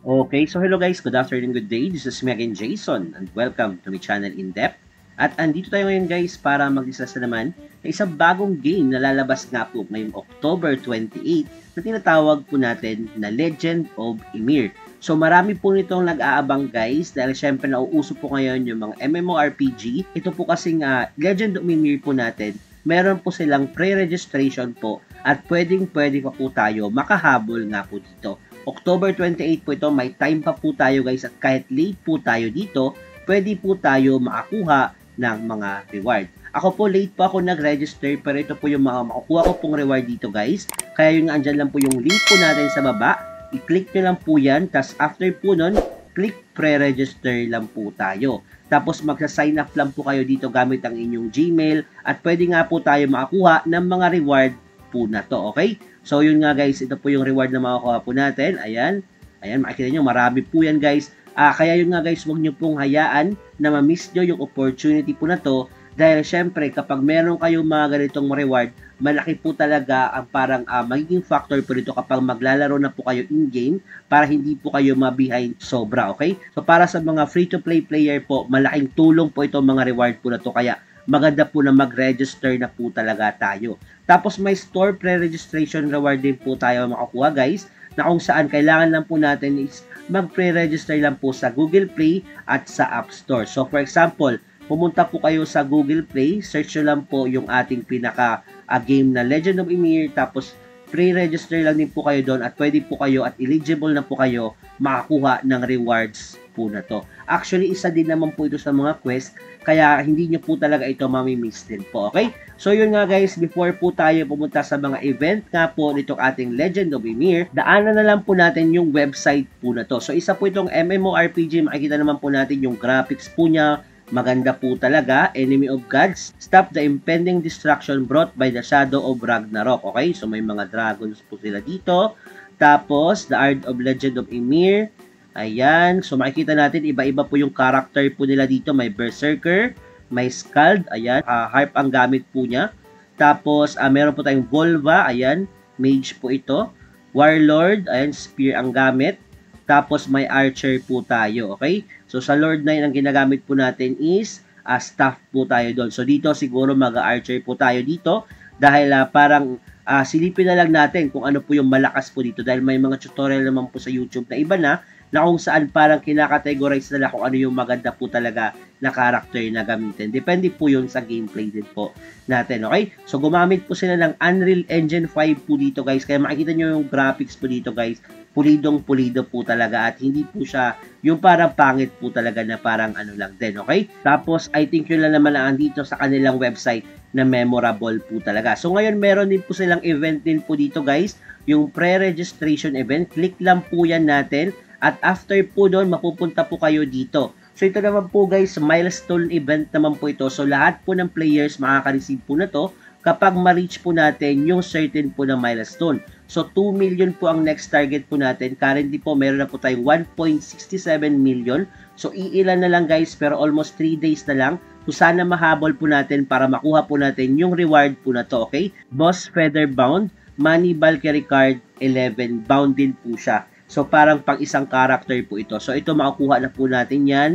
Okay, so hello guys, good afternoon, good day. This is me again, Jason, and welcome to my channel In Depth. At andito tayo ngayon guys para mag-discuss na naman ng isang bagong game na lalabas nga po ngayong October 28 na tinatawag po natin na Legend of Ymir. So marami po nitong nag-aabang guys dahil syempre nauuso po ngayon yung mga MMORPG. Ito po kasing Legend of Ymir po natin, meron po silang pre-registration po at pwede pa po tayo makahabol nga po dito. October 28 po ito, may time pa po tayo guys at kahit late po tayo dito, pwede po tayo makakuha ng mga reward. Ako po late pa ako nag-register pero ito po yung mga makukuha ko pong reward dito guys. Kaya yung andyan lang po yung link po natin sa baba, i-click nyo lang po yan, tapos after po nun, click pre-register lang po tayo. Tapos magsa-sign up lang po kayo dito gamit ang inyong Gmail at pwede nga po tayo makakuha ng mga reward po na to, okay? So yun nga guys, ito po yung reward na makukuha po natin. Ayan, makikita nyo, marami po yan guys. Kaya yun nga guys, huwag nyo pong hayaan na ma-miss nyo yung opportunity po na to. Dahil syempre, kapag meron kayong mga ganitong reward, malaki po talaga ang parang magiging factor po dito kapag maglalaro na po kayo in-game para hindi po kayo ma-behind sobra, okay? So para sa mga free-to-play player po, malaking tulong po itong mga reward po na to. Kaya maganda po na mag-register na po talaga tayo. Tapos may store pre-registration reward din po tayo makukuha guys, na kung saan kailangan lang po natin is mag-pre-register lang po sa Google Play at sa App Store. So for example, pumunta po kayo sa Google Play, search nyo lang po yung ating pinaka game na Legend of Ymir, tapos pre-register lang din po kayo doon at pwede po kayo at eligible na po kayo makakuha ng rewards po na to. Actually, isa din naman po ito sa mga quest, kaya hindi nyo po talaga ito mamimiss din po, okay? So yun nga guys, before po tayo pumunta sa mga event nga po nitong ating Legend of Ymir, daanan na lang po natin yung website po na to. So isa po itong MMORPG, makikita naman po natin yung graphics po niya, maganda po talaga. Enemy of Gods, stop the impending destruction brought by the shadow of Ragnarok. Okay, so may mga dragons po sila dito. Tapos, the Art of Legend of Ymir. Ayan, so makikita natin, iba-iba po yung character po nila dito. May Berserker, may Skald, ayan, harp ang gamit po niya. Tapos, meron po tayong Volva, ayan, mage po ito. Warlord, ayan, spear ang gamit. Tapos may archer po tayo, okay? So sa Lord 9 ang ginagamit po natin is staff po tayo doon. So dito siguro mag-archer po tayo dito dahil parang silipin na lang natin kung ano po yung malakas po dito dahil may mga tutorial naman po sa YouTube na iba na kung saan parang kinakategorize nila kung ano yung maganda po talaga na character na gamitin. Depende po yun sa gameplay din po natin, okay? So gumamit po sila ng Unreal Engine 5 po dito guys, kaya makikita nyo yung graphics po dito guys, pulidong-pulido po talaga at hindi po siya yung parang pangit po talaga na parang ano lang din, okay? Tapos I think yun lang naman ang dito sa kanilang website na memorable po talaga. So ngayon meron din po silang event din po dito guys, yung pre-registration event. Click lang po yan natin at after po doon mapupunta po kayo dito. So ito naman po guys, milestone event naman po ito. So lahat po ng players makaka-receive po na to kapag ma-reach po natin yung certain po na milestone. So 2 million po ang next target po natin. Currently po meron na po tayong 1.67 million. So iilan na lang guys pero almost 3 days na lang. So sana mahabol po natin para makuha po natin yung reward po na to, okay? Boss Feather Bound, Money Valkyrie card 11, bound din po siya. So parang pang isang character po ito. So ito makukuha na po natin yan,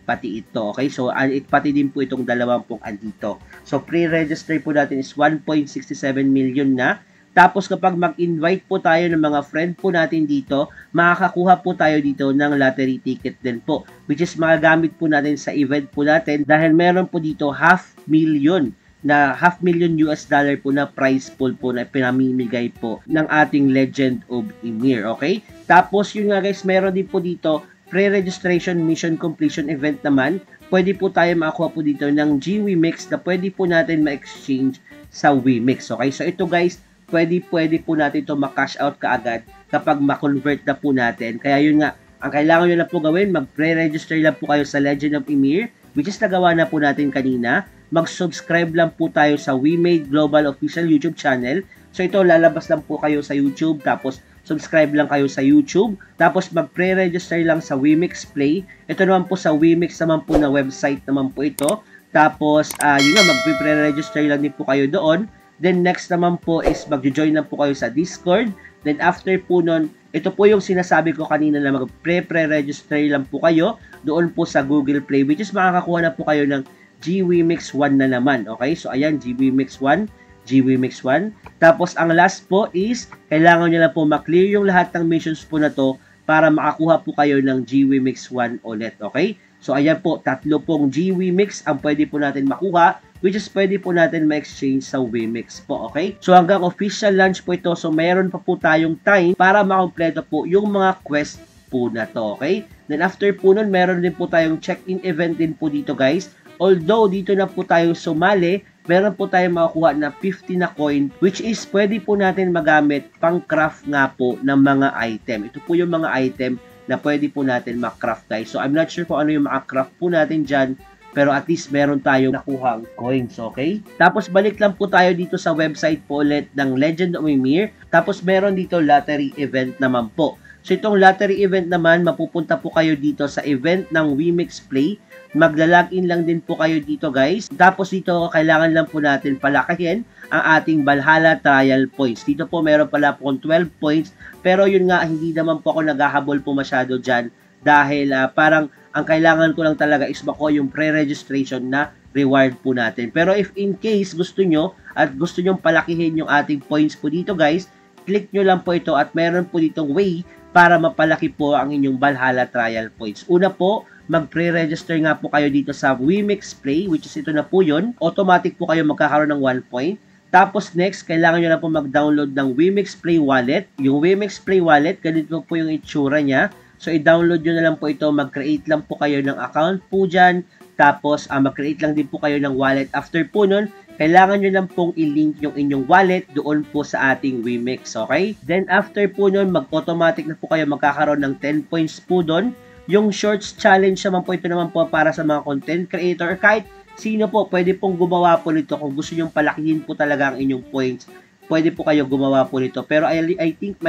pati ito, okay? So pati din po itong dalawang pong andito. So pre-register po natin is 1.67 million na. Tapos kapag mag-invite po tayo ng mga friend po natin dito, makakakuha po tayo dito ng lottery ticket din po. Which is magagamit po natin sa event po natin dahil meron po dito half million US dollar po na prize pool po na pinamimigay po ng ating Legend of Ymir, okay? Tapos yun nga guys, meron din po dito pre-registration mission completion event naman. Pwede po tayo makakuha po dito ng G-Wimix na pwede po natin ma-exchange sa Wimix, okay? So ito guys, pwede po natin ito ma-cash out kaagad kapag ma-convert na po natin. Kaya yun nga, ang kailangan nyo na po gawin, mag-pre-register lang po kayo sa Legend of Ymir, which is nagawa na po natin kanina. Mag-subscribe lang po tayo sa We Made Global Official YouTube channel. So ito, lalabas lang po kayo sa YouTube, tapos subscribe lang kayo sa YouTube, tapos mag-pre-register lang sa Wimix Play. Ito naman po sa Wimix naman po na website naman po ito. Tapos, yun nga, mag-pre-register lang din po kayo doon. Then next naman po is magjo-join lang po kayo sa Discord. Then after po nun, ito po yung sinasabi ko kanina na mag-pre-register lang po kayo doon po sa Google Play, which is makakakuha na po kayo ng GWMix 1 na naman. Okay? So ayan, GWMix 1. GWMix 1. Tapos ang last po is kailangan nyo lang po maklear yung lahat ng missions po na to para makakuha po kayo ng GWMix 1 ulit. Okay? So ayan po, tatlo pong GWMix ang pwede po natin makuha, which is pwede po natin ma-exchange sa Wmix po. Okay? So hanggang official launch po ito, so mayroon pa po tayong time para makompleto po yung mga quest po na to. Okay? Then after po nun, meron din po tayong check-in event din po dito guys. Although dito na po tayo sumali, meron po tayong makakuha na 50 na coin, which is pwede po natin magamit pang craft nga po ng mga item. Ito po yung mga item na pwede po natin makcraft guys. So I'm not sure kung ano yung makcraft po natin dyan, pero at least meron tayong nakuhang coins, okay? Tapos balik lang po tayo dito sa website po ulit ng Legend of Mimir. Tapos meron dito lottery event naman po. So itong lottery event naman, mapupunta po kayo dito sa event ng Wmix Play. Magla-login lang din po kayo dito guys. Tapos dito kailangan lang po natin palakihin ang ating Valhalla Trial Points. Dito po meron pala po 12 points. Pero yun nga, hindi naman po ako naghahabol po masyado dyan. Dahil parang ang kailangan ko lang talaga is makuha yung pre-registration na reward po natin. Pero if in case gusto nyo at gusto nyo palakihin yung ating points po dito guys, click nyo lang po ito at meron po ditong way para mapalaki po ang inyong Valhalla Trial Points. Una po, mag-pre-register nga po kayo dito sa Wmix Play, which is ito na po yun. Automatic po kayo magkakaroon ng 1 point. Tapos next, kailangan nyo na po mag-download ng Wmix Play Wallet. Yung Wmix Play Wallet, ganito po yung itsura niya. So, i-download nyo na lang po ito. Mag-create lang po kayo ng account po dyan. Tapos, mag-create lang din po kayo ng wallet. After po nun, kailangan nyo lang pong i-link yung inyong wallet doon po sa ating Wmix. Okay? Then, after po nun, mag-automatic na po kayo magkakaroon ng 10 points po doon. Yung shorts challenge naman po, ito naman po para sa mga content creator. Kahit sino po, pwede pong gumawa po nito. Kung gusto nyong palakihin po talaga ang inyong points, pwede po kayo gumawa po nito. Pero I think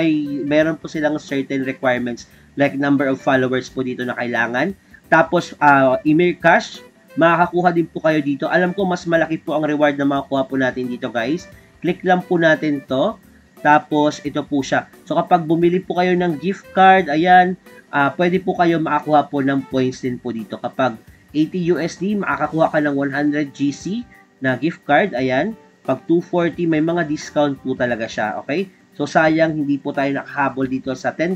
meron po silang certain requirements like number of followers po dito na kailangan. Tapos, Emir Cash, makakakuha din po kayo dito. Alam ko, mas malaki po ang reward na makakuha po natin dito, guys. Click lang po natin to. Tapos, ito po siya. So, kapag bumili po kayo ng gift card, ayan, pwede po kayo makakuha po ng points din po dito. Kapag 80 USD, makakakuha ka ng 100 GC na gift card. Ayan. Pag 240, may mga discount po talaga siya. Okay? So, sayang, hindi po tayo nakahabol dito sa $10.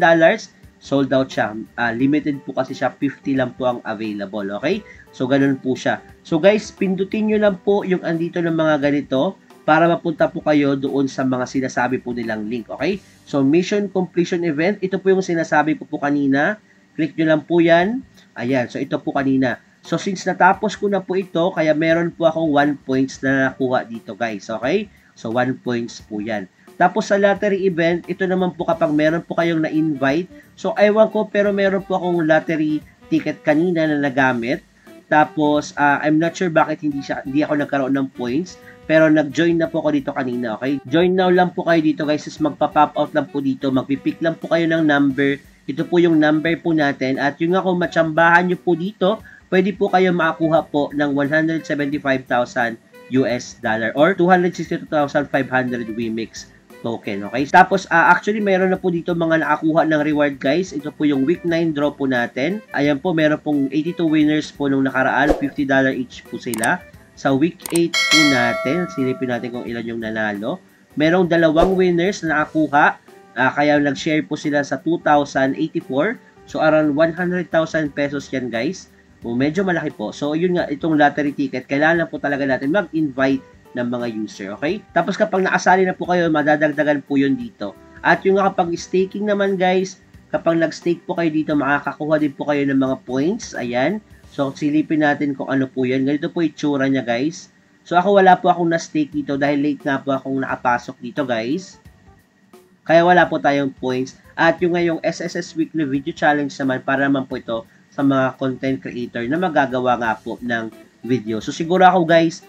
Sold out siya. Limited po kasi siya. 50 lang po ang available. Okay? So, ganun po siya. So, guys, pindutin nyo lang po yung andito ng mga ganito para mapunta po kayo doon sa mga sinasabi po nilang link. Okay? So, mission completion event. Ito po yung sinasabi ko po kanina. Click nyo lang po yan. Ayan. So, ito po kanina. So, since natapos ko na po ito, kaya meron po akong 1 points na nakuha dito, guys. Okay? So, 1 points po yan. Tapos sa lottery event, ito naman po kapag meron po kayong na-invite. So, ewan ko, pero meron po akong lottery ticket kanina na nagamit. Tapos, I'm not sure bakit hindi ako nagkaroon ng points. Pero nag-join na po ako dito kanina, okay? Join now lang po kayo dito, guys. Is magpa-pop out lang po dito. Magpipick lang po kayo ng number. Ito po yung number po natin. At yung ako, matsambahan nyo po dito, pwede po kayo makakuha po ng 175,000 US dollar or 262,500 Wmix token, okay? Tapos, actually, mayroon na po dito mga nakakuha ng reward, guys. Ito po yung week 9 draw po natin. Ayan po, meron pong 82 winners po nung nakaraan. $50 each po sila. Sa week 8 po natin, silipin natin kung ilan yung nanalo. Merong 2 winners na nakakuha. Kaya nag-share po sila sa 2,084. So, around 100,000 pesos yan, guys. So, medyo malaki po. So, yun nga, itong lottery ticket, kailangan po talaga natin mag-invite ng mga user, okay? Tapos kapag nakasali na po kayo, madadagdagan po yun dito. At yung kapag staking naman, guys, kapag nag-stake po kayo dito, makakakuha din po kayo ng mga points. Ayan. So, silipin natin kung ano po yan. Ganito po itsura niya, guys. So, ako wala po akong na-stake dito dahil late nga po akong nakapasok dito, guys. Kaya wala po tayong points. At yung ngayong SSS Weekly Video Challenge naman, para naman po ito sa mga content creator na magagawa nga po ng video. So, siguro ako, guys,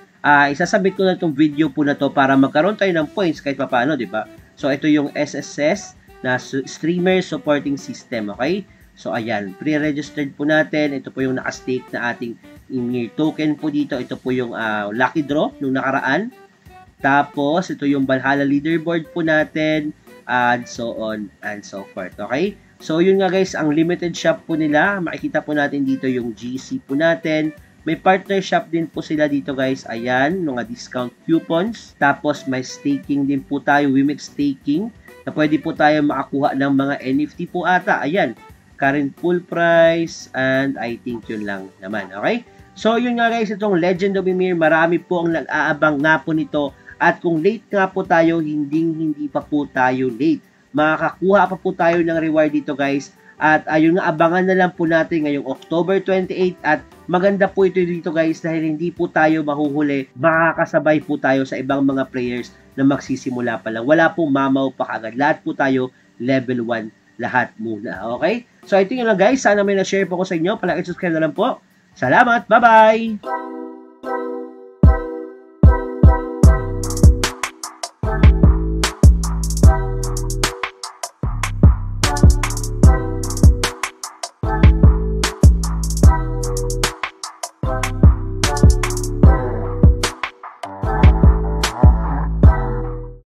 isasabit ko na itong video po na to para magkaroon tayo ng points kahit paano, di ba? So, ito yung SSS na Streamer Supporting System, okay? So, ayan, pre-registered po natin. Ito po yung nakastake na ating Emir token po dito. Ito po yung lucky draw nung nakaraan. Tapos, ito yung Valhalla leaderboard po natin, and so on and so forth. Okay? So, yun nga guys, ang limited shop po nila. Makikita po natin dito yung GC po natin. May partner shop din po sila dito guys. Ayan, mga discount coupons. Tapos, may staking din po tayo, Wimix staking, na pwede po tayo makakuha ng mga NFT po ata. Ayan, current full price, and I think yun lang naman. Okay? So, yun nga guys, itong Legend of Ymir, marami po ang nag-aabang nga po nito. At kung late nga po tayo, hindi pa po tayo late. Makakakuha pa po tayo ng reward dito guys. At ayun nga, abangan na lang po natin ngayong October 28. At maganda po ito dito guys dahil hindi po tayo mahuhuli. Makakasabay po tayo sa ibang mga players na magsisimula pa lang. Wala pong mamaw pa kagad. Lahat po tayo level 1 lahat muna. Okay? So I think yun lang guys. Sana may na-share po ko sa inyo. Palagi subscribe na lang po. Salamat. Bye-bye!